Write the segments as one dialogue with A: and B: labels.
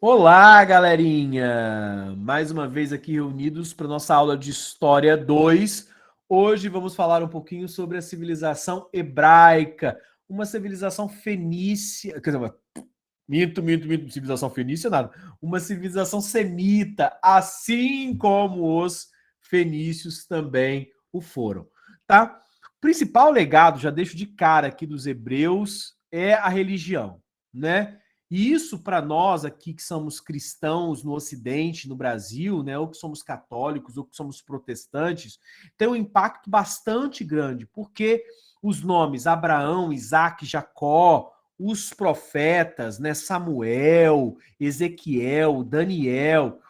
A: Olá, galerinha! Mais uma vez aqui reunidos para nossa aula de História 2. Hoje vamos falar um pouquinho sobre a civilização hebraica, uma civilização fenícia, quer dizer, minto, civilização fenícia nada, uma civilização semita, assim como os fenícios também o foram, tá? O principal legado, já deixo de cara aqui dos hebreus, é a religião, né? E isso para nós aqui que somos cristãos no Ocidente, no Brasil, né, ou que somos católicos, ou que somos protestantes, tem um impacto bastante grande, porque os nomes Abraão, Isaac, Jacó, os profetas, né, Samuel, Ezequiel, Daniel,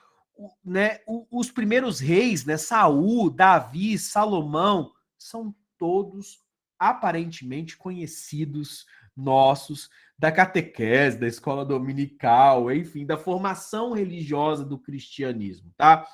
A: né, os primeiros reis, né, Saul, Davi, Salomão, são todos aparentemente conhecidos nossos da catequese, da escola dominical, enfim, da formação religiosa do cristianismo, tá?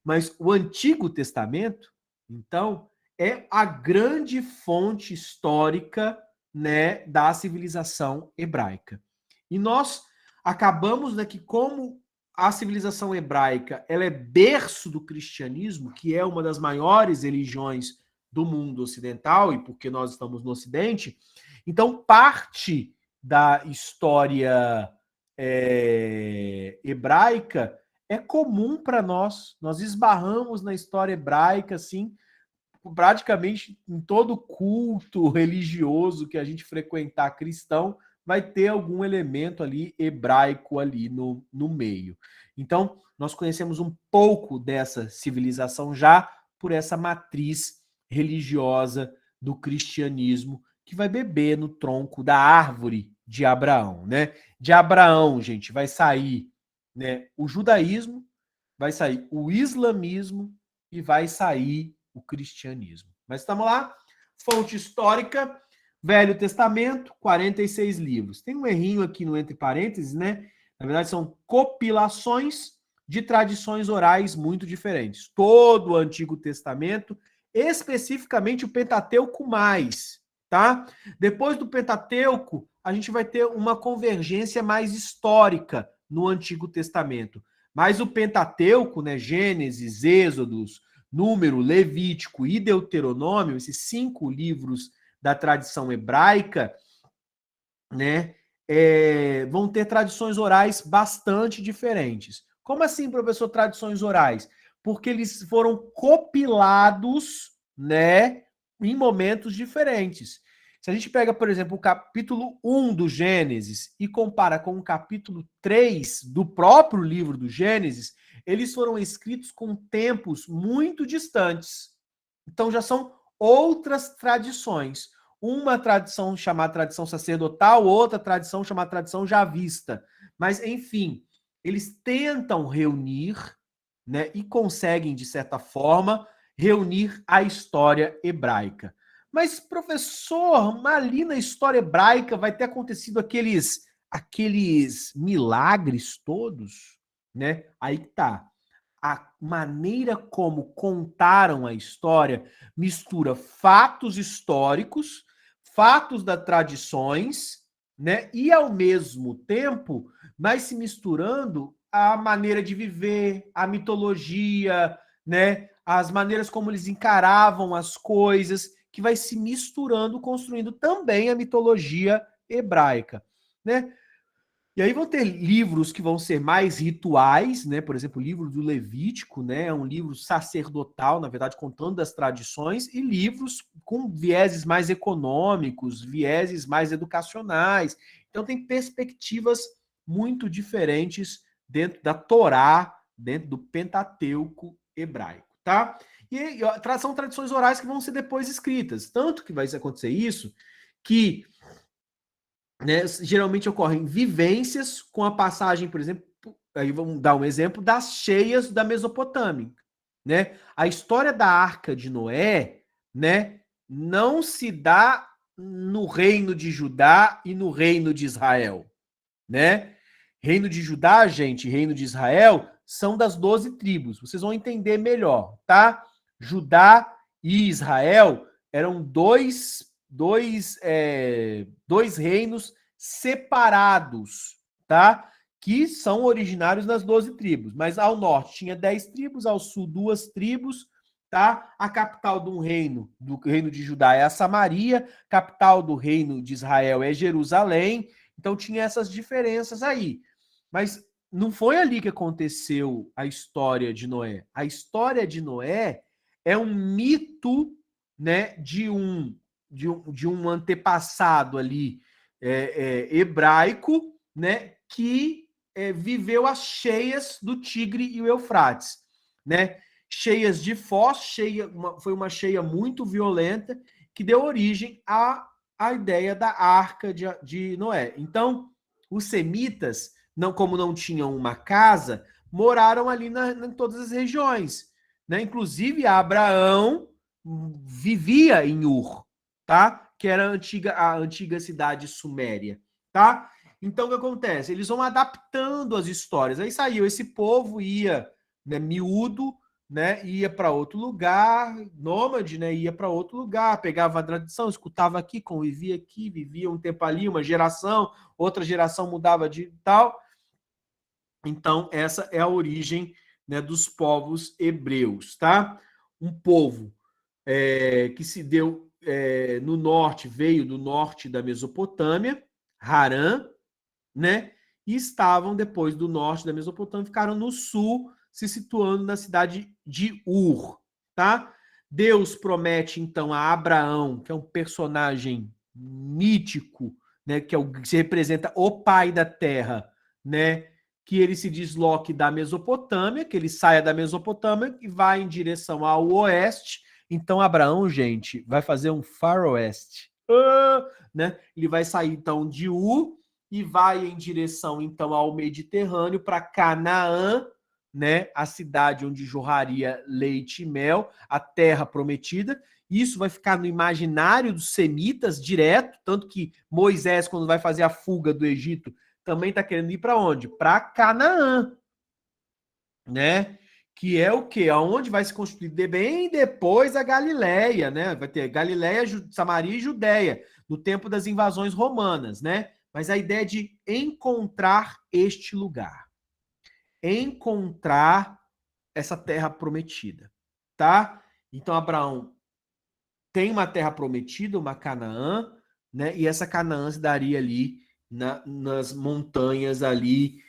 A: Mas o Antigo Testamento, então, é a grande fonte histórica, né, da civilização hebraica. E nós acabamos, né, que como a civilização hebraica, ela é berço do cristianismo, que é uma das maiores religiões do mundo ocidental, e porque nós estamos no Ocidente, então parte da história hebraica é comum para nós. Nós esbarramos na história hebraica, assim, praticamente em todo culto religioso que a gente frequentar cristão, vai ter algum elemento ali hebraico ali no meio. Então, nós conhecemos um pouco dessa civilização já por essa matriz religiosa do cristianismo que vai beber no tronco da árvore de Abraão, né? De Abraão, gente, vai sair, né, o judaísmo, vai sair o islamismo e vai sair o cristianismo. Mas estamos lá, fonte histórica, Velho Testamento, 46 livros. Tem um errinho aqui no entre parênteses, né? Na verdade, são compilações de tradições orais muito diferentes. Todo o Antigo Testamento, especificamente o Pentateuco mais, tá? Depois do Pentateuco, a gente vai ter uma convergência mais histórica no Antigo Testamento. Mas o Pentateuco, né, Gênesis, Êxodos, Número, Levítico e Deuteronômio, esses 5 livros da tradição hebraica, né, vão ter tradições orais bastante diferentes. Como assim, professor, tradições orais? Porque eles foram compilados, né, em momentos diferentes. Se a gente pega, por exemplo, o capítulo 1 do Gênesis e compara com o capítulo 3 do próprio livro do Gênesis, eles foram escritos com tempos muito distantes. Então já são outras tradições. Uma tradição chamada tradição sacerdotal, outra tradição chamada tradição javista. Mas, enfim, eles tentam reunir, né, e conseguem, de certa forma, reunir a história hebraica. Mas, professor, ali na história hebraica vai ter acontecido aqueles milagres todos, né? Aí tá. A maneira como contaram a história mistura fatos históricos, fatos das tradições, né? E ao mesmo tempo vai se misturando a maneira de viver, a mitologia, né? As maneiras como eles encaravam as coisas, que vai se misturando, construindo também a mitologia hebraica, né? E aí vão ter livros que vão ser mais rituais, né? Por exemplo, o livro do Levítico, né? É um livro sacerdotal, na verdade, contando das tradições, e livros com vieses mais econômicos, vieses mais educacionais. Então tem perspectivas muito diferentes dentro da Torá, dentro do Pentateuco hebraico, tá? E são tradições orais que vão ser depois escritas. Tanto que vai acontecer isso que, né, geralmente ocorrem vivências com a passagem, por exemplo, aí vamos dar um exemplo das cheias da Mesopotâmia, né? A história da Arca de Noé, né, não se dá no reino de Judá e no reino de Israel, né? Reino de Judá, gente, reino de Israel são das 12 tribos. Vocês vão entender melhor, tá? Judá e Israel eram dois reinos separados, tá? que são originários das 12 tribos. Mas ao norte tinha 10 tribos, ao sul 2 tribos, tá? A capital do reino de Judá é a Samaria, capital do reino de Israel é Jerusalém. Então tinha essas diferenças aí. Mas não foi ali que aconteceu a história de Noé. A história de Noé é um mito, né, de um antepassado ali hebraico, né, que viveu as cheias do Tigre e o Eufrates, né? Cheias de Foz, foi uma cheia muito violenta que deu origem à ideia da Arca de Noé. Então, os semitas, como não tinham uma casa, moraram ali em todas as regiões, né? Inclusive, Abraão vivia em Ur, tá? Que era a antiga cidade suméria, tá? Então, o que acontece? Eles vão adaptando as histórias. Aí saiu, esse povo ia, né, miúdo, né, ia para outro lugar, nômade, né, ia para outro lugar, pegava a tradição, escutava aqui, convivia aqui, vivia um tempo ali, uma geração, outra geração mudava de tal. Então, essa é a origem, né, dos povos hebreus, tá? Um povo que se deu no norte, veio do norte da Mesopotâmia, Harã, né? E estavam depois do norte da Mesopotâmia, ficaram no sul, se situando na cidade de Ur, tá? Deus promete então a Abraão, que é um personagem mítico, né, que se representa o pai da terra, né, que ele se desloque da Mesopotâmia, que ele saia da Mesopotâmia e vá em direção ao oeste. Então Abraão, gente, vai fazer um faroeste, né? Ele vai sair então de Ur e vai em direção então ao Mediterrâneo, para Canaã, né, a cidade onde jorraria leite e mel, a terra prometida. Isso vai ficar no imaginário dos semitas direto, tanto que Moisés, quando vai fazer a fuga do Egito, também está querendo ir para onde? Para Canaã, né? Que é o quê? Aonde vai se construir bem depois a Galileia, né? Vai ter Galileia, Samaria e Judéia, no tempo das invasões romanas, né? Mas a ideia de encontrar este lugar, encontrar essa terra prometida, tá? Então Abraão tem uma terra prometida, uma Canaã, né? E essa Canaã se daria ali nas montanhas ali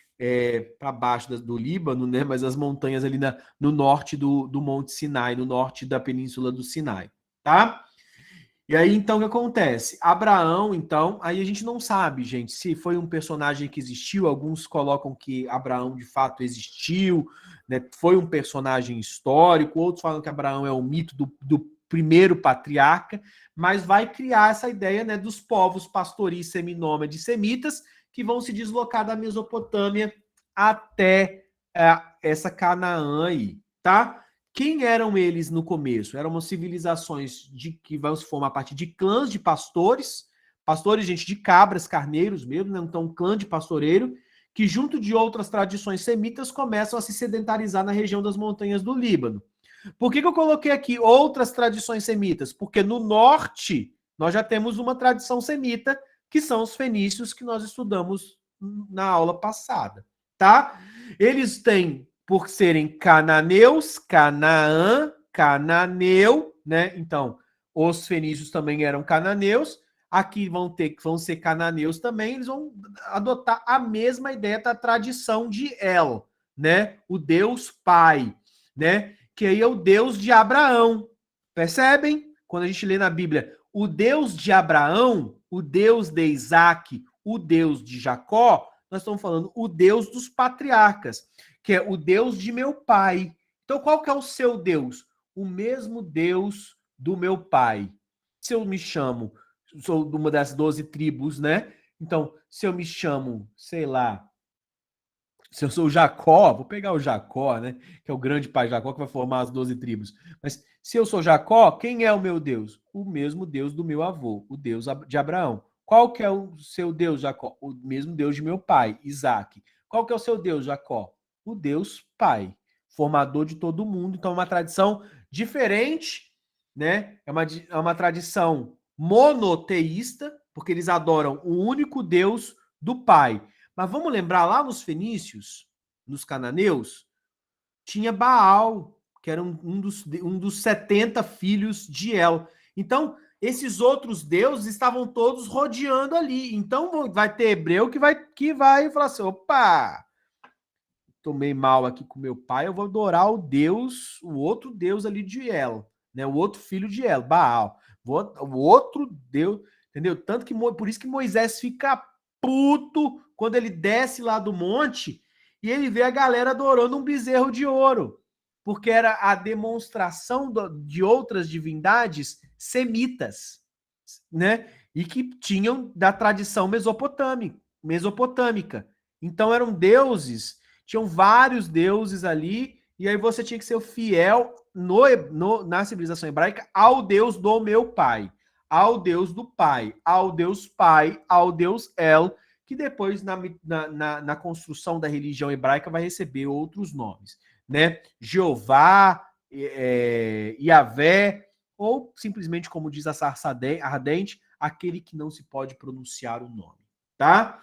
A: para baixo do Líbano, né? Mas as montanhas ali no norte do Monte Sinai, no norte da Península do Sinai, tá? E aí, então, o que acontece? Abraão, então, aí a gente não sabe, gente, se foi um personagem que existiu. Alguns colocam que Abraão, de fato, existiu, né? Foi um personagem histórico. Outros falam que Abraão é o mito do primeiro patriarca, mas vai criar essa ideia, né, dos povos pastoris seminômades semitas que vão se deslocar da Mesopotâmia até essa Canaã aí, tá? Quem eram eles no começo? Eram civilizações que vão se formar a partir de clãs de pastores, gente, de cabras, carneiros mesmo, né? Então, um clã de pastoreiro, que junto de outras tradições semitas começam a se sedentarizar na região das montanhas do Líbano. Por que eu coloquei aqui outras tradições semitas? Porque no norte nós já temos uma tradição semita, que são os fenícios, que nós estudamos na aula passada, tá? Eles têm, por serem cananeus, Canaã, cananeu, né? Então, os fenícios também eram cananeus. Aqui vão ser cananeus também. Eles vão adotar a mesma ideia da tradição de El, né? O Deus Pai, né? Que aí é o Deus de Abraão. Percebem? Quando a gente lê na Bíblia, o Deus de Abraão, o Deus de Isaac, o Deus de Jacó, nós estamos falando o Deus dos patriarcas, que é o Deus de meu pai. Então, qual que é o seu Deus? O mesmo Deus do meu pai. Se eu me chamo, sou de uma das 12 tribos, né? Então, se eu me chamo, sei lá, se eu sou o Jacó, vou pegar o Jacó, né? Que é o grande pai Jacó, que vai formar as 12 tribos. Mas se eu sou Jacó, quem é o meu Deus? O mesmo Deus do meu avô, o Deus de Abraão. Qual que é o seu Deus, Jacó? O mesmo Deus de meu pai, Isaac. Qual que é o seu Deus, Jacó? O Deus Pai, formador de todo mundo. Então, é uma tradição diferente, né? É uma tradição monoteísta, porque eles adoram o único Deus do Pai. Mas vamos lembrar, lá nos fenícios, nos cananeus, tinha Baal, que era um dos 70 filhos de El. Então, esses outros deuses estavam todos rodeando ali. Então, vai ter hebreu que vai falar assim, opa, tomei mal aqui com meu pai, eu vou adorar o outro Deus ali de El, né? O outro filho de El, Baal. O outro Deus, entendeu? Tanto que por isso que Moisés fica puto quando ele desce lá do monte e ele vê a galera adorando um bezerro de ouro, porque era a demonstração de outras divindades semitas, né? E que tinham da tradição mesopotâmica. Então eram deuses, tinham vários deuses ali, e aí você tinha que ser fiel na civilização hebraica ao Deus do meu pai, ao Deus do pai, ao Deus pai, ao Deus El, que depois na construção da religião hebraica vai receber outros nomes, né? Jeová, Yahvé, ou simplesmente, como diz a sarça ardente, aquele que não se pode pronunciar o nome, tá?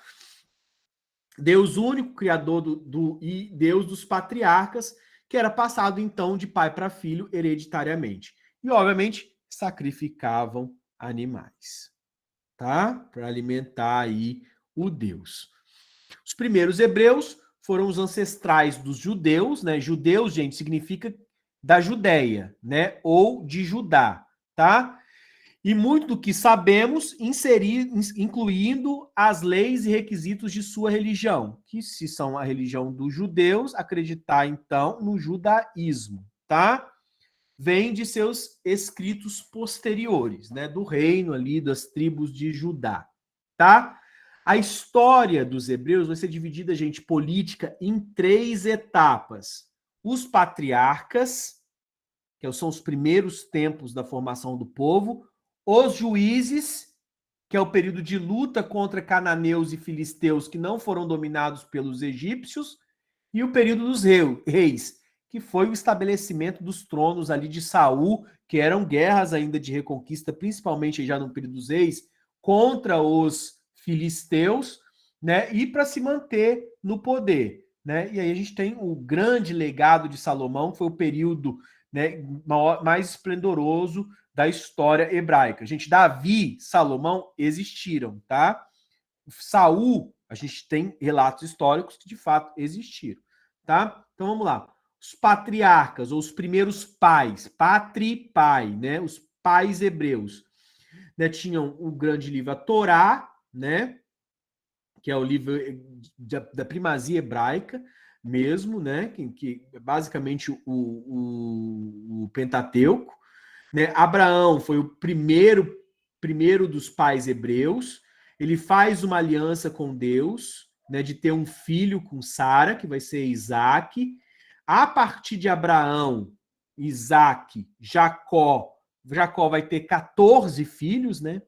A: Deus único, criador e Deus dos patriarcas, que era passado então de pai para filho hereditariamente. E, obviamente, sacrificavam animais, tá? Para alimentar aí o Deus. Os primeiros hebreus foram os ancestrais dos judeus, né? Judeus, gente, significa da Judéia, né? Ou de Judá, tá? E muito do que sabemos, incluindo as leis e requisitos de sua religião, que se são a religião dos judeus, acreditar então no judaísmo, tá? Vem de seus escritos posteriores, né, do reino ali das tribos de Judá, tá? A história dos hebreus vai ser dividida, gente, política em 3 etapas. Os patriarcas, que são os primeiros tempos da formação do povo, os juízes, que é o período de luta contra cananeus e filisteus que não foram dominados pelos egípcios, e o período dos reis, que foi o estabelecimento dos tronos ali de Saul, que eram guerras ainda de reconquista, principalmente já no período dos reis, contra os filisteus, né? E para se manter no poder, né? E aí a gente tem o grande legado de Salomão, que foi o período, né, mais esplendoroso da história hebraica. Gente, Davi, Salomão existiram, tá? Saul, a gente tem relatos históricos que de fato existiram, tá? Então vamos lá. Os patriarcas, ou os primeiros pais, pai, né? Os pais hebreus, né? Tinham o grande livro, a Torá, né? Que é o livro da primazia hebraica mesmo, né? Que é basicamente o Pentateuco, né? Abraão foi o primeiro dos pais hebreus. Ele faz uma aliança com Deus, né, de ter um filho com Sara, que vai ser Isaac. A partir de Abraão, Isaac, Jacó vai ter 14 filhos, né?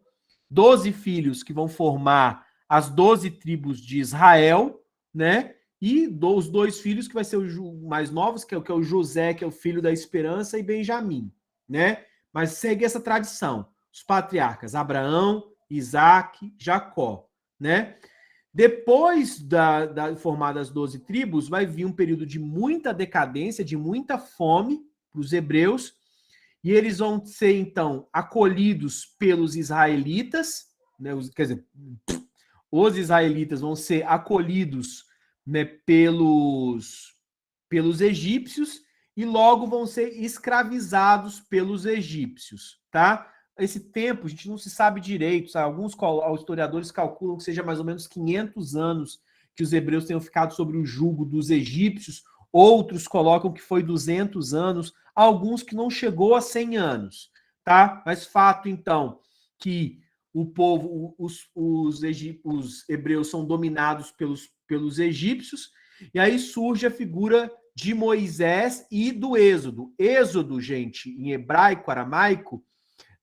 A: 12 filhos que vão formar as 12 tribos de Israel, né? E os 2 filhos que vai ser os mais novos, que é o José, que é o filho da esperança, e Benjamim, né? Mas segue essa tradição. Os patriarcas, Abraão, Isaac, Jacó, né? Depois da formadas as 12 tribos, vai vir um período de muita decadência, de muita fome para os hebreus, e eles vão ser, então, acolhidos pelos israelitas, né? Quer dizer, os israelitas vão ser acolhidos, né, pelos egípcios, e logo vão ser escravizados pelos egípcios, tá? Esse tempo a gente não se sabe direito, sabe? Alguns historiadores calculam que seja mais ou menos 500 anos que os hebreus tenham ficado sob o jugo dos egípcios, outros colocam que foi 200 anos, alguns que não chegou a 100 anos, tá? Mas fato, então, que o povo, os hebreus são dominados pelos egípcios, e aí surge a figura de Moisés e do Êxodo. Êxodo, gente, em hebraico, aramaico,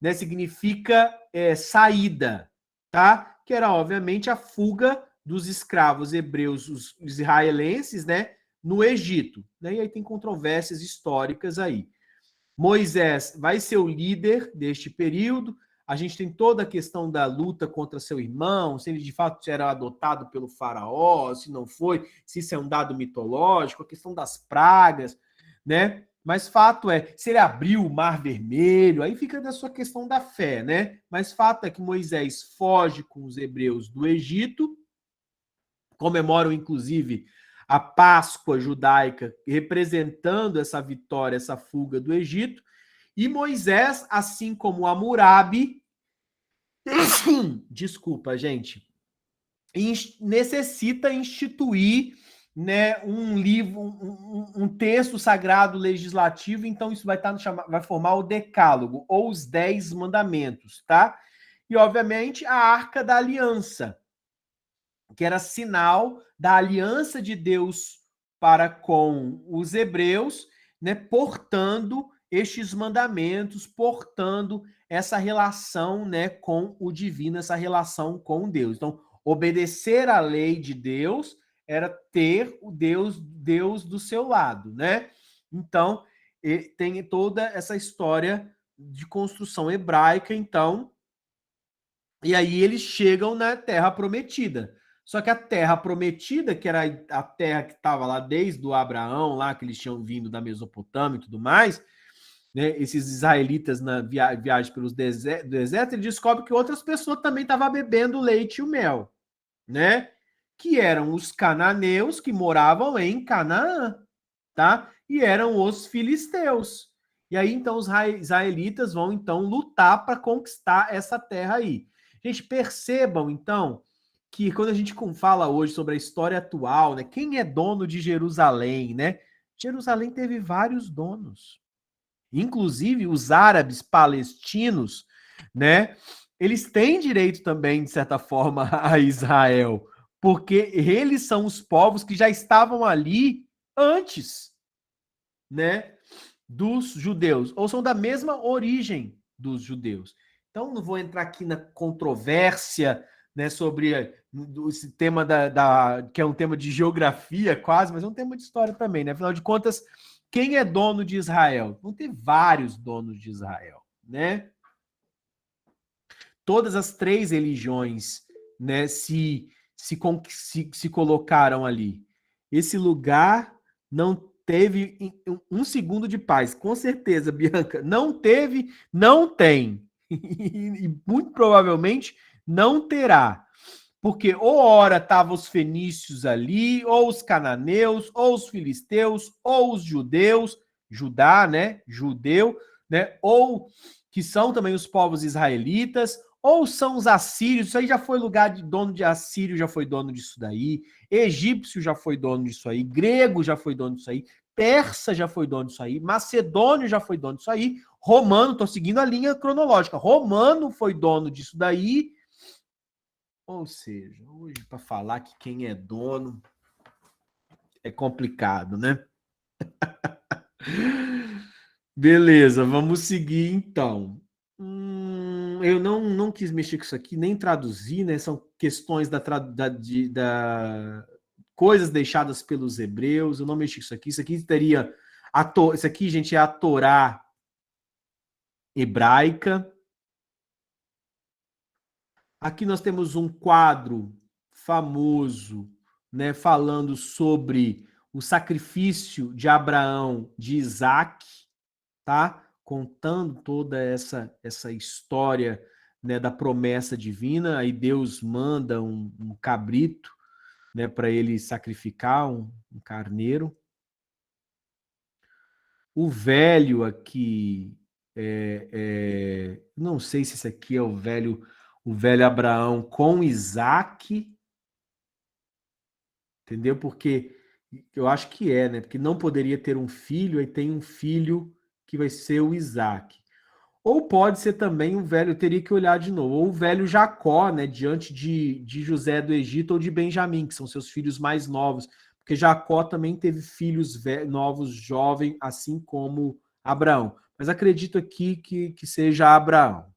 A: né, significa saída, tá? Que era, obviamente, a fuga dos escravos hebreus, os israelenses, né, no Egito. Né? E aí tem controvérsias históricas aí. Moisés vai ser o líder deste período. a gente tem toda a questão da luta contra seu irmão, se ele de fato era adotado pelo faraó, se não foi, se isso é um dado mitológico, a questão das pragas, né? Mas fato é, se ele abriu o Mar Vermelho, aí fica da sua questão da fé, né? Mas fato é que Moisés foge com os hebreus do Egito, comemoram inclusive a Páscoa judaica, representando essa vitória, essa fuga do Egito, e Moisés, assim como Hammurabi, desculpa, gente, necessita instituir, né, um livro, um texto sagrado legislativo, então isso vai vai formar o Decálogo, ou os 10 mandamentos, tá? E, obviamente, a Arca da Aliança, que era sinal da aliança de Deus para com os hebreus, né, portando estes mandamentos, portando essa relação, né, com o divino, essa relação com Deus. Então, obedecer à lei de Deus era ter o Deus do seu lado, né? Então, tem toda essa história de construção hebraica, então, e aí eles chegam na Terra Prometida. Só que a Terra Prometida, que era a terra que estava lá desde o Abraão, lá que eles tinham vindo da Mesopotâmia e tudo mais, né, esses israelitas na viagem pelos desertos, ele descobre que outras pessoas também estavam bebendo leite e o mel, né? Que eram os cananeus que moravam em Canaã, tá? E eram os filisteus. E aí então os israelitas vão então lutar para conquistar essa terra aí. Gente, percebam então que quando a gente fala hoje sobre a história atual, né, quem é dono de Jerusalém, né? Jerusalém teve vários donos. Inclusive os árabes palestinos, né? Eles têm direito também, de certa forma, a Israel, porque eles são os povos que já estavam ali antes, né, dos judeus, ou são da mesma origem dos judeus. Então, não vou entrar aqui na controvérsia, né, sobre esse tema que é um tema de geografia quase, mas é um tema de história também, né? Afinal de contas, quem é dono de Israel? Vão ter vários donos de Israel, né? Todas as 3 religiões, né, se colocaram ali. Esse lugar não teve um segundo de paz. Com certeza, Bianca, não teve, não tem. E muito provavelmente não terá. Porque ou ora estavam os fenícios ali, ou os cananeus, ou os filisteus, ou os judeus, Judá, né? Judeu, né? Ou que são também os povos israelitas, ou são os assírios, isso aí já foi lugar de dono de assírio, já foi dono disso daí, egípcio já foi dono disso aí, grego já foi dono disso aí, persa já foi dono disso aí, macedônio já foi dono disso aí, romano, tô seguindo a linha cronológica, romano foi dono disso daí, ou seja, hoje para falar que quem é dono é complicado, né? Beleza, vamos seguir então. Eu não quis mexer com isso aqui, nem traduzir, né? São questões da coisas deixadas pelos hebreus. Eu não mexi com isso aqui. Isso aqui teria. Isso aqui, gente, é a Torá hebraica. Aqui nós temos um quadro famoso, né, falando sobre o sacrifício de Abraão, de Isaac, tá? Contando toda essa história, né, da promessa divina. Aí Deus manda um cabrito, né, para ele sacrificar um carneiro. O velho aqui, não sei se esse aqui é o velho Abraão com Isaac, entendeu? Porque eu acho que é, né? Porque não poderia ter um filho, aí tem um filho que vai ser o Isaac. Ou pode ser também o velho, eu teria que olhar de novo, ou o velho Jacó, né? Diante de José do Egito ou de Benjamim, que são seus filhos mais novos. Porque Jacó também teve filhos novos, jovens, assim como Abraão. Mas acredito aqui que seja Abraão,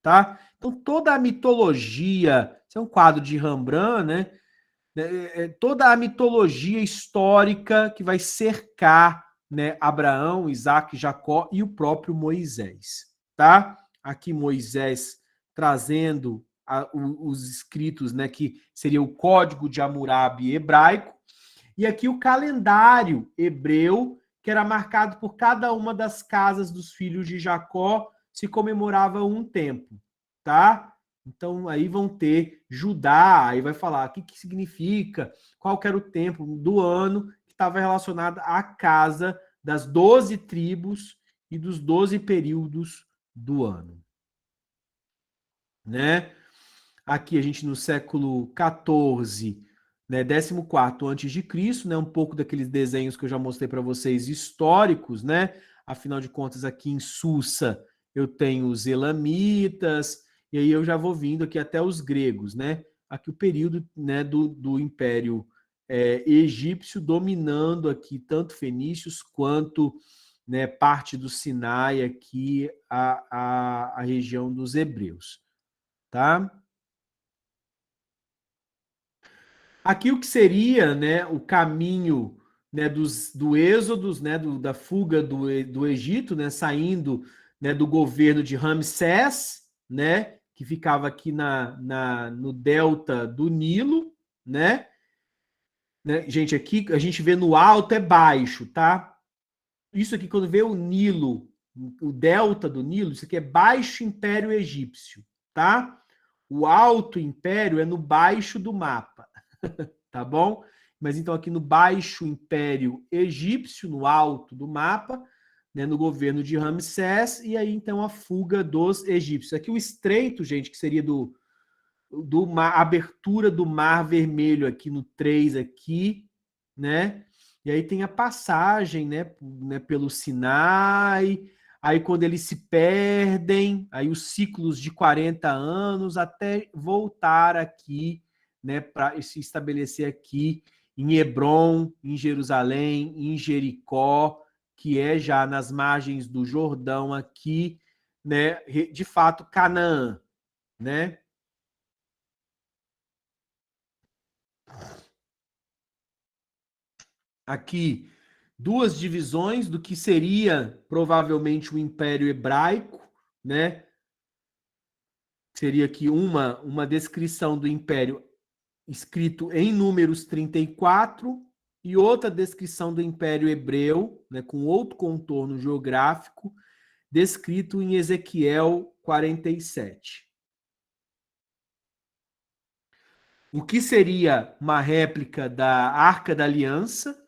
A: tá? Então toda a mitologia, isso é um quadro de Rembrandt, né? Toda a mitologia histórica que vai cercar, né, Abraão, Isaac, Jacó e o próprio Moisés, tá? aqui Moisés trazendo os escritos, né, que seria o código de Hammurabi hebraico, e aqui o calendário hebreu, que era marcado por cada uma das casas dos filhos de Jacó, se comemorava um tempo, tá? Então aí vão ter Judá, aí vai falar o que significa, qual que era o tempo do ano que estava relacionado à casa das 12 tribos e dos 12 períodos do ano, né? Aqui a gente no século 14, né, 14º antes de Cristo, né, um pouco daqueles desenhos que eu já mostrei para vocês históricos, né? Afinal de contas, aqui em Susa eu tenho os elamitas, e aí eu já vou vindo aqui até os gregos, né? Aqui o período, né, do Império Egípcio dominando aqui tanto fenícios quanto, né, parte do Sinai aqui a região dos hebreus, tá? Aqui o que seria, né, o caminho, né, do êxodo, né, da fuga do Egito, né, saindo, né, do governo de Ramsés, né, que ficava aqui no delta do Nilo, né? Gente, aqui a gente vê no alto é baixo, tá? Isso aqui, quando vê o Nilo, o delta do Nilo, isso aqui é Baixo Império Egípcio, tá? O Alto Império é no baixo do mapa, tá bom? Mas então aqui no Baixo Império Egípcio, no alto do mapa, né, no governo de Ramsés, e aí então a fuga dos egípcios. Aqui o estreito, gente, que seria do mar, abertura do Mar Vermelho aqui no 3 aqui, né? E aí tem a passagem, né, pelo Sinai, aí quando eles se perdem, aí os ciclos de 40 anos até voltar aqui, né, para se estabelecer aqui em Hebrom, em Jerusalém, em Jericó, que é já nas margens do Jordão aqui, né, de fato Canaã, né? Aqui duas divisões do que seria provavelmente o Império Hebraico, né? Seria aqui uma descrição do Império escrito em Números 34 e outra descrição do Império Hebreu, né, com outro contorno geográfico, descrito em Ezequiel 47. O que seria uma réplica da Arca da Aliança?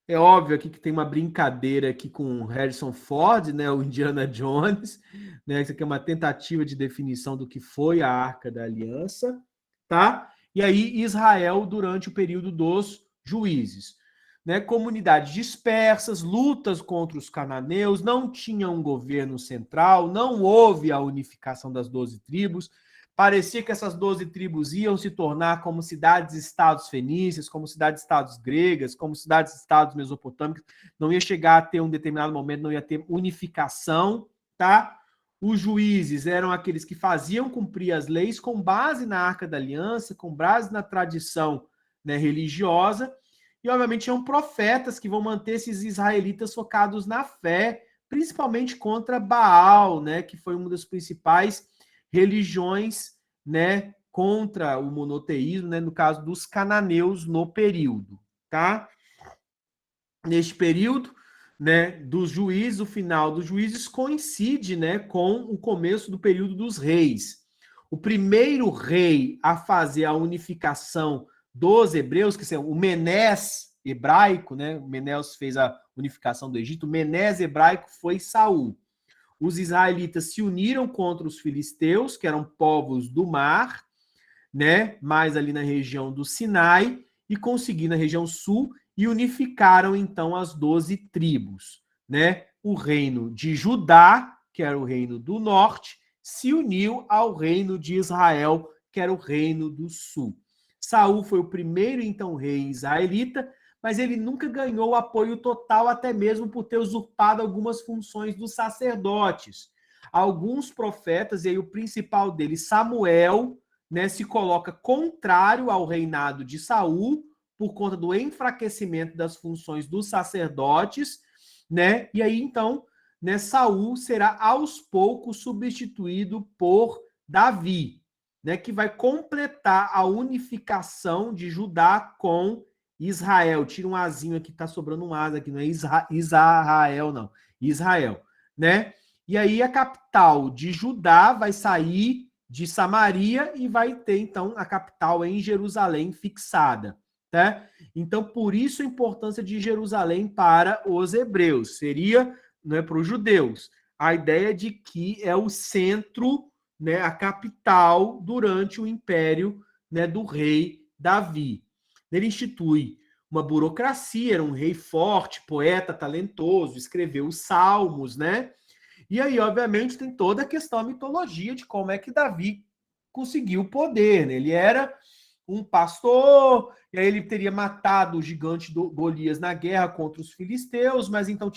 A: É óbvio aqui que tem uma brincadeira aqui com Harrison Ford, né, o Indiana Jones, né? Isso aqui é uma tentativa de definição do que foi a Arca da Aliança, tá? E aí Israel durante o período dos juízes, né? Comunidades dispersas, lutas contra os cananeus, não tinha um governo central, não houve a unificação das 12 tribos. Parecia que essas 12 tribos iam se tornar como cidades-estados fenícias, como cidades-estados gregas, como cidades-estados mesopotâmicas. Não ia chegar a ter um determinado momento, não ia ter unificação, tá? Os juízes eram aqueles que faziam cumprir as leis com base na Arca da Aliança, com base na tradição, né, religiosa, e obviamente tinham profetas que vão manter esses israelitas focados na fé, principalmente contra Baal, né, que foi uma das principais religiões, né, contra o monoteísmo, né, no caso dos cananeus no período, tá? Neste período, né, dos juízes, o final dos juízes coincide, né, com o começo do período dos reis. O primeiro rei a fazer a unificação dos hebreus, que é o Menés hebraico, né? O Menés fez a unificação do Egito, o Menés hebraico foi Saul. Os israelitas se uniram contra os filisteus, que eram povos do mar, né, mais ali na região do Sinai, e conseguiram na região sul e unificaram então as 12 tribos, né? O reino de Judá, que era o reino do norte, se uniu ao reino de Israel, que era o reino do sul. Saul foi o primeiro então rei israelita, mas ele nunca ganhou apoio total, até mesmo por ter usurpado algumas funções dos sacerdotes. Alguns profetas, e aí o principal deles, Samuel, né, se coloca contrário ao reinado de Saul por conta do enfraquecimento das funções dos sacerdotes, né? E aí então né, Saul será aos poucos substituído por Davi, né, que vai completar a unificação de Judá com Israel. Tira um azinho aqui, tá sobrando um asa aqui, não é Israel, não. Israel, né? E aí a capital de Judá vai sair de Samaria e vai ter, então, a capital em Jerusalém fixada, tá? Então, por isso a importância de Jerusalém para os hebreus. Seria, não é para os judeus, a ideia de que é o centro, né, a capital durante o império, né, do rei Davi. Ele institui uma burocracia, era um rei forte, poeta talentoso, escreveu os salmos, né? E aí, obviamente, tem toda a questão, a mitologia de como é que Davi conseguiu o poder, né? Ele era um pastor, e aí ele teria matado o gigante Golias na guerra contra os filisteus, mas então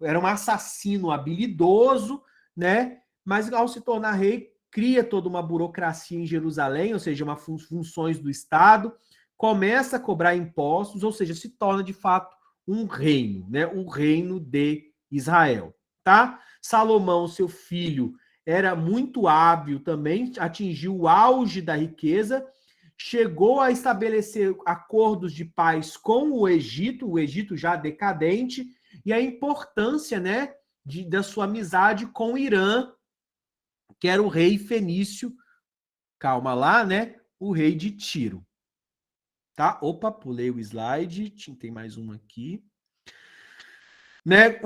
A: era um assassino habilidoso, né? Mas ao se tornar rei, cria toda uma burocracia em Jerusalém, ou seja, funções do Estado, começa a cobrar impostos, ou seja, se torna de fato um reino, né? O reino de Israel, tá? Salomão, seu filho, era muito hábil também, atingiu o auge da riqueza, chegou a estabelecer acordos de paz com o Egito já decadente, e a importância, né, da sua amizade com o Irã, que era o rei fenício, calma lá, né, o rei de Tiro. Tá? Opa, pulei o slide, tem mais um aqui. Né?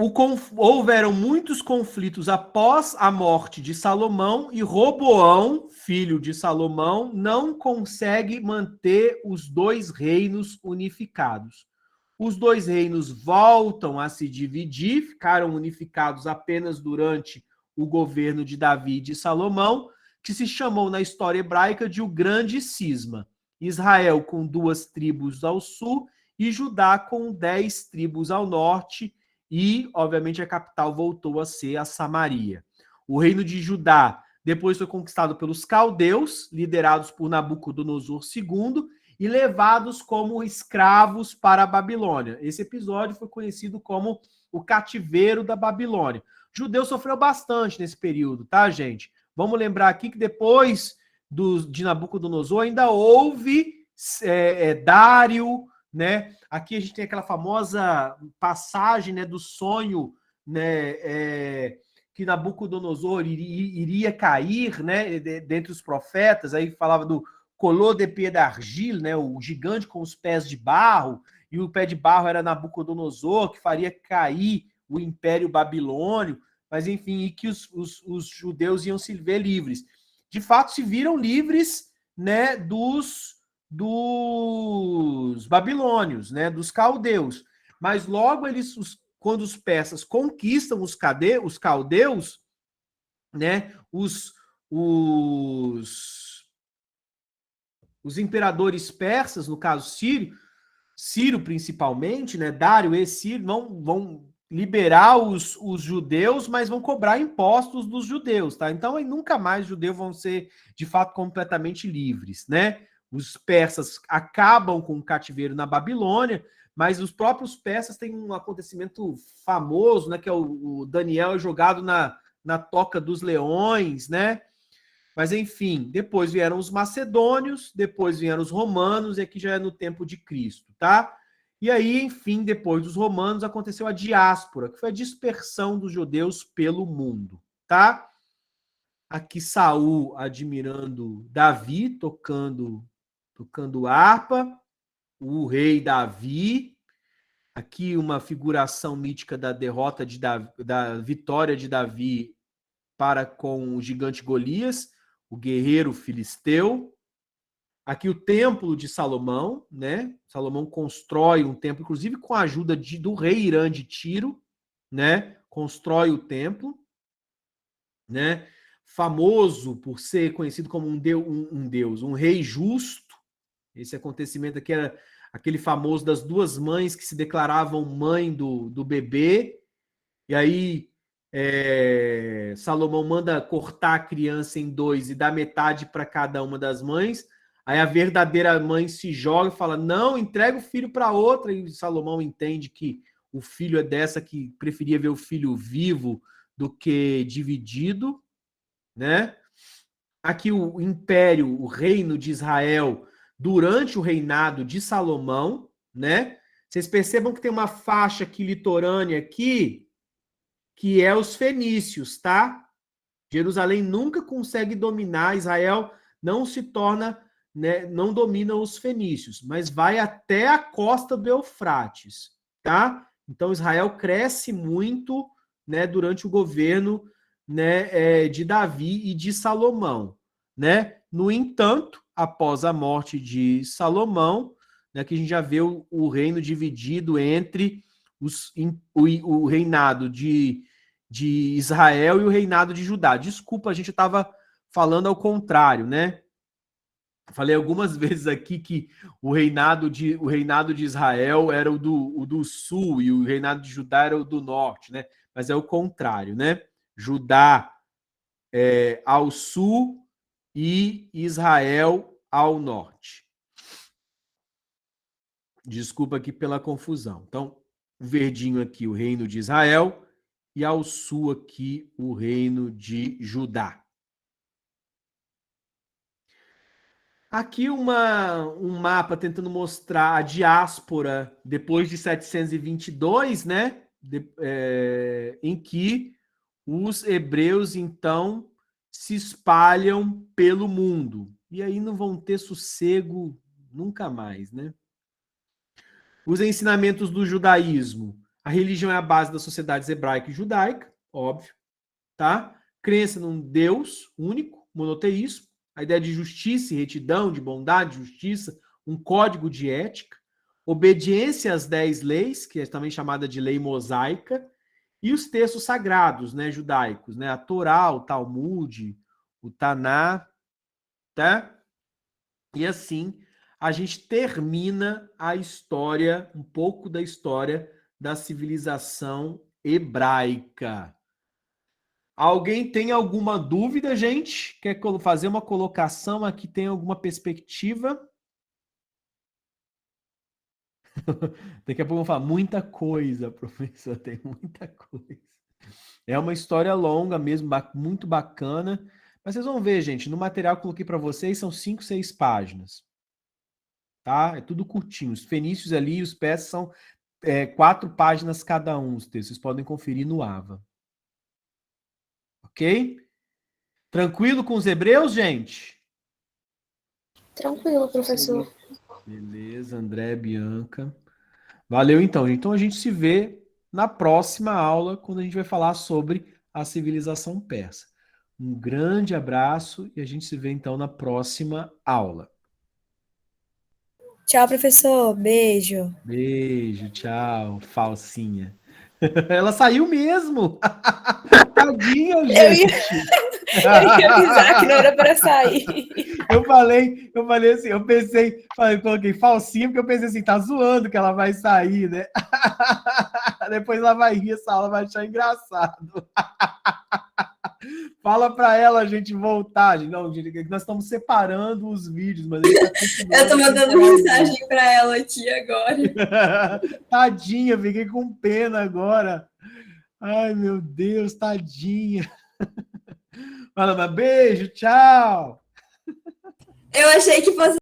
A: Houveram muitos conflitos após a morte de Salomão e Roboão, filho de Salomão, não consegue manter os dois reinos unificados. Os dois reinos voltam a se dividir, ficaram unificados apenas durante o governo de Davi e de Salomão, que se chamou na história hebraica de o Grande Cisma. Israel com 2 tribos ao sul e Judá com 10 tribos ao norte, e, obviamente, a capital voltou a ser a Samaria. O reino de Judá depois foi conquistado pelos caldeus, liderados por Nabucodonosor II, e levados como escravos para a Babilônia. Esse episódio foi conhecido como o cativeiro da Babilônia. O judeu sofreu bastante nesse período, tá, gente? Vamos lembrar aqui que depois de Nabucodonosor ainda houve Dário, né? Aqui a gente tem aquela famosa passagem, né, do sonho, né, que Nabucodonosor iria cair, né, dentre os profetas. Aí falava do Colô de Pied d'Argile, né, o gigante com os pés de barro, e o pé de barro era Nabucodonosor, que faria cair o Império Babilônio, mas enfim, e que os judeus iam se ver livres. De fato, se viram livres, né, dos babilônios, né, dos caldeus. Mas logo quando os persas conquistam os caldeus, né, os imperadores persas, no caso Ciro principalmente, né, Dário e Ciro, vão liberar os judeus, mas vão cobrar impostos dos judeus, tá? Então, aí nunca mais os judeus vão ser, de fato, completamente livres, né? Os persas acabam com o cativeiro na Babilônia, mas os próprios persas têm um acontecimento famoso, né, que é o Daniel jogado na toca dos leões, né? Mas, enfim, depois vieram os macedônios, depois vieram os romanos, e aqui já é no tempo de Cristo, tá? E aí, enfim, depois dos romanos, aconteceu a diáspora, que foi a dispersão dos judeus pelo mundo, tá? Aqui Saul admirando Davi, tocando harpa, o rei Davi. Aqui uma figuração mítica da derrota da vitória de Davi para com o gigante Golias, o guerreiro filisteu. Aqui o templo de Salomão, né? Salomão constrói um templo, inclusive com a ajuda do rei Irã de Tiro, né? Constrói o templo, né? Famoso por ser conhecido como um rei justo. Esse acontecimento aqui era aquele famoso das 2 mães que se declaravam mãe do bebê, e aí Salomão manda cortar a criança em 2 e dar metade para cada uma das mães. Aí a verdadeira mãe se joga e fala: não, entrega o filho para outra. E Salomão entende que O filho é dessa que preferia ver o filho vivo do que dividido, né? Aqui o império, o reino de Israel durante o reinado de Salomão, né? Vocês percebam que tem uma faixa aqui litorânea aqui, que é os fenícios, tá? Jerusalém nunca consegue dominar, Israel não se torna, né, não domina os fenícios, mas vai até a costa do Eufrates, tá? Então Israel cresce muito, né, durante o governo, né, de Davi e de Salomão, né? No entanto, após a morte de Salomão, né, que a gente já vê o reino dividido entre o reinado de Israel e o reinado de Judá. Desculpa, a gente estava falando ao contrário, né? Falei algumas vezes aqui que o reinado de Israel era o do sul e o reinado de Judá era o do norte, né? Mas é o contrário, né? Judá ao sul e Israel ao norte. Desculpa aqui pela confusão. Então, o verdinho aqui, o reino de Israel, e ao sul aqui, o reino de Judá. Aqui um mapa tentando mostrar a diáspora depois de 722, né? Em que os hebreus, então, se espalham pelo mundo. E aí não vão ter sossego nunca mais, né? Os ensinamentos do judaísmo. A religião é a base das sociedades hebraica e judaica, óbvio, tá? Crença num Deus único, monoteísmo, a ideia de justiça e retidão, de bondade, justiça, um código de ética, obediência às 10 leis, que é também chamada de lei mosaica, e os textos sagrados, né, judaicos, né, a Torá, o Talmud, o Taná, tá? E assim a gente termina a história, um pouco da história da civilização hebraica. Alguém tem alguma dúvida, gente? Quer fazer uma colocação aqui? Tem alguma perspectiva? Daqui a pouco vamos falar muita coisa, professor, tem muita coisa. É uma história longa mesmo, muito bacana. Mas vocês vão ver, gente, no material que eu coloquei para vocês são 5, 6 páginas. Tá? É tudo curtinho. Os fenícios ali e os persas são 4 páginas cada um. Os textos. Vocês podem conferir no AVA. Ok? Tranquilo com os hebreus, gente?
B: Tranquilo, professor.
A: Beleza, André, Bianca. Valeu então, gente. Então a gente se vê na próxima aula, quando a gente vai falar sobre a civilização persa. Um grande abraço e a gente se vê então na próxima aula.
B: Tchau, professor. Beijo.
A: Beijo, tchau, falsinha. Ela saiu mesmo. Tadinha,
B: Eu ia,
A: gente.
B: eu ia avisar que não era para sair.
A: Eu falei assim, coloquei falsinha, porque eu pensei assim, tá zoando que ela vai sair, né? Depois ela vai rir, essa aula vai achar engraçado. Fala pra ela a gente voltar. Não, gente, nós estamos separando os vídeos, mas a gente tá
C: Eu tô mandando mensagem pra ela aqui agora.
A: Tadinha, fiquei com pena agora. Ai, meu Deus, tadinha. Fala, beijo, tchau.
C: Eu achei que fosse